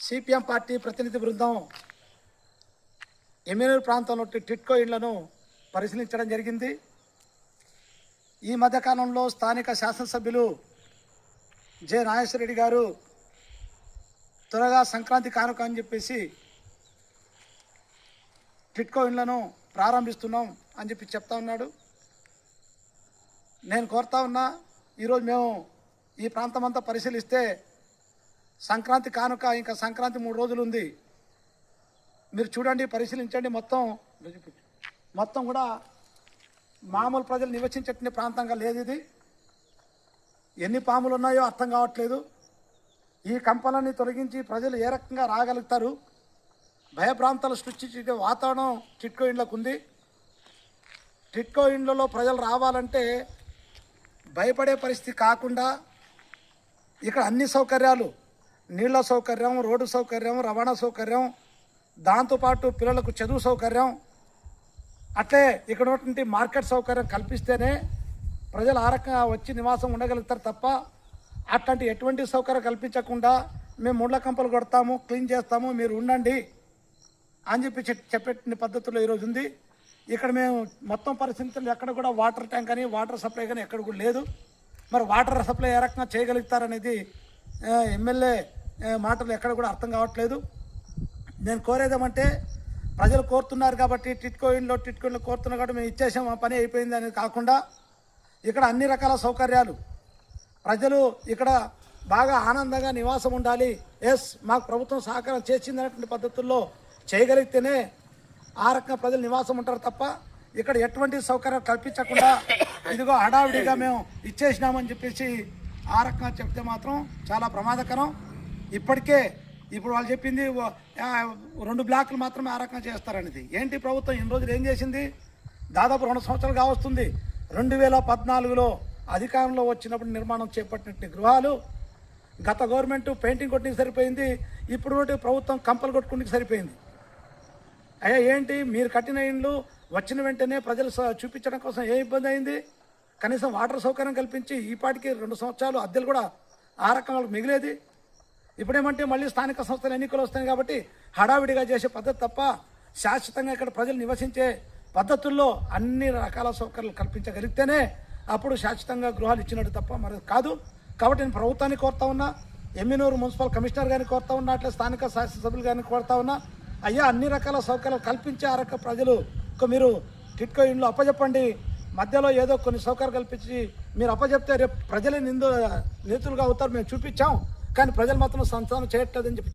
CPM party ప్రతినిధి బృందం ఎమ్మెనూరు ప్రాంతంలో టిట్కో ఇళ్లను పరిశీలించడం జరిగింది. ఈ మధ్యకాలంలో స్థానిక శాసనసభ్యులు జె నాగేశ్వరరెడ్డి గారు త్వరగా సంక్రాంతి కానుక అని చెప్పేసి టిట్కో ఇళ్లను ప్రారంభిస్తున్నాం అని చెప్పి చెప్తా ఉన్నాడు. నేను కోరుతా ఉన్నా, ఈరోజు మేము ఈ ప్రాంతం అంతా పరిశీలిస్తే సంక్రాంతి కానుక ఇంకా సంక్రాంతి 3 రోజులు ఉంది. మీరు చూడండి, పరిశీలించండి. మొత్తం కూడా మామూలు ప్రజలు నివసించే ప్రాంతంగా లేదు ఇది. ఎన్ని పాములు ఉన్నాయో అర్థం కావట్లేదు. ఈ కంపలన్నీ తొలగించి ప్రజలు ఏ రకంగా రాగలుగుతారు? భయభ్రాంతాలు సృష్టించే వాతావరణం టిట్కో ఇండ్లకు ఉంది. టిట్కో ఇండ్లలో ప్రజలు రావాలంటే భయపడే పరిస్థితి కాకుండా ఇక్కడ అన్ని సౌకర్యాలు, నీళ్ల సౌకర్యం, రోడ్డు సౌకర్యం, రవాణా సౌకర్యం, దాంతోపాటు పిల్లలకు చదువు సౌకర్యం, అట్లే ఇక్కడ ఉన్నటువంటి మార్కెట్ సౌకర్యం కల్పిస్తేనే ప్రజలు ఆ రకంగా వచ్చి నివాసం ఉండగలుగుతారు తప్ప అట్లాంటి ఎటువంటి సౌకర్యం కల్పించకుండా మేము ముళ్ళ కంపలు కొడతాము, క్లీన్ చేస్తాము, మీరు ఉండండి అని చెప్పి చెప్పే పద్ధతిలో ఈరోజు ఉంది. ఇక్కడ మేము మొత్తం పరిస్థితులు ఎక్కడ కూడా వాటర్ ట్యాంక్ అని వాటర్ సప్లై కానీ ఎక్కడ కూడా లేదు. మరి వాటర్ సప్లై ఏ రకంగా చేయగలుగుతారనేది ఎమ్మెల్యే మాటలు ఎక్కడ కూడా అర్థం కావట్లేదు. నేను కోరేదేమంటే, ప్రజలు కోరుతున్నారు కాబట్టి టిట్కో ఇండ్లో కోరుతున్నారు కాబట్టి మేము ఇచ్చేసాం, ఆ పని అయిపోయింది అనేది కాకుండా ఇక్కడ అన్ని రకాల సౌకర్యాలు, ప్రజలు ఇక్కడ బాగా ఆనందంగా నివాసం ఉండాలి, ఎస్ మాకు ప్రభుత్వం సహకారం చేసింది అనేటువంటి పద్ధతుల్లో చేయగలిగితేనే ఆ రకంగా ప్రజలు నివాసం ఉంటారు తప్ప ఇక్కడ ఎటువంటి సౌకర్యం కల్పించకుండా ఇదిగో హడావిడిగా మేము ఇచ్చేసినామని చెప్పేసి ఆ రకంగా చెప్తే మాత్రం చాలా ప్రమాదకరం. ఇప్పుడు వాళ్ళు చెప్పింది 2 బ్లాకులు మాత్రమే ఆ రకంగా చేస్తారనేది. ఏంటి ప్రభుత్వం ఇన్ని రోజులు ఏం చేసింది? దాదాపు 2 సంవత్సరాలు కావస్తుంది. 2014లో అధికారంలో వచ్చినప్పుడు నిర్మాణం చేపట్టిన గృహాలు గత గవర్నమెంట్ పెయింటింగ్ కొట్టుకు సరిపోయింది, ఇప్పుడు ప్రభుత్వం కంపలు కొట్టుకుంటే సరిపోయింది. అయ్యా ఏంటి మీరు కట్టిన ఇండ్లు వచ్చిన వెంటనే ప్రజలు చూపించడం కోసం ఏ ఇబ్బంది అయింది? కనీసం వాటర్ సౌకర్యం కల్పించి ఈ పాటికి 2 సంవత్సరాలు అద్దెలు కూడా ఆ రకంగా మిగిలేది. ఇప్పుడేమంటే మళ్ళీ స్థానిక సంస్థల ఎన్నికలు వస్తాయి కాబట్టి హడావిడిగా చేసే పద్ధతి తప్ప శాశ్వతంగా ఇక్కడ ప్రజలు నివసించే పద్ధతుల్లో అన్ని రకాల సౌకర్యాలు కల్పించగలిగితేనే అప్పుడు శాశ్వతంగా గృహాలు ఇచ్చినట్టు తప్ప మరి కాదు. కాబట్టి నేను ప్రభుత్వాన్ని కోరుతా ఉన్నా, ఎమ్మెనూరు మున్సిపల్ కమిషనర్ గారిని కోరుతా ఉన్నా, అట్లా స్థానిక శాసనసభ్యులు గారిని కోరుతా ఉన్నా, అయ్యా అన్ని రకాల సౌకర్యాలు కల్పించే ఆ రక ప్రజలు మీరు టిట్కో ఇండ్లు అప్పచెప్పండి. మధ్యలో ఏదో కొన్ని సౌకర్యాలు కల్పించి మీరు అప్పచెప్తే రేపు ప్రజలే నిందితులుగా అవుతారు. మేము చూపించాం, కానీ ప్రజలు మాత్రం సంతానం చేయట్లేదని చెప్పి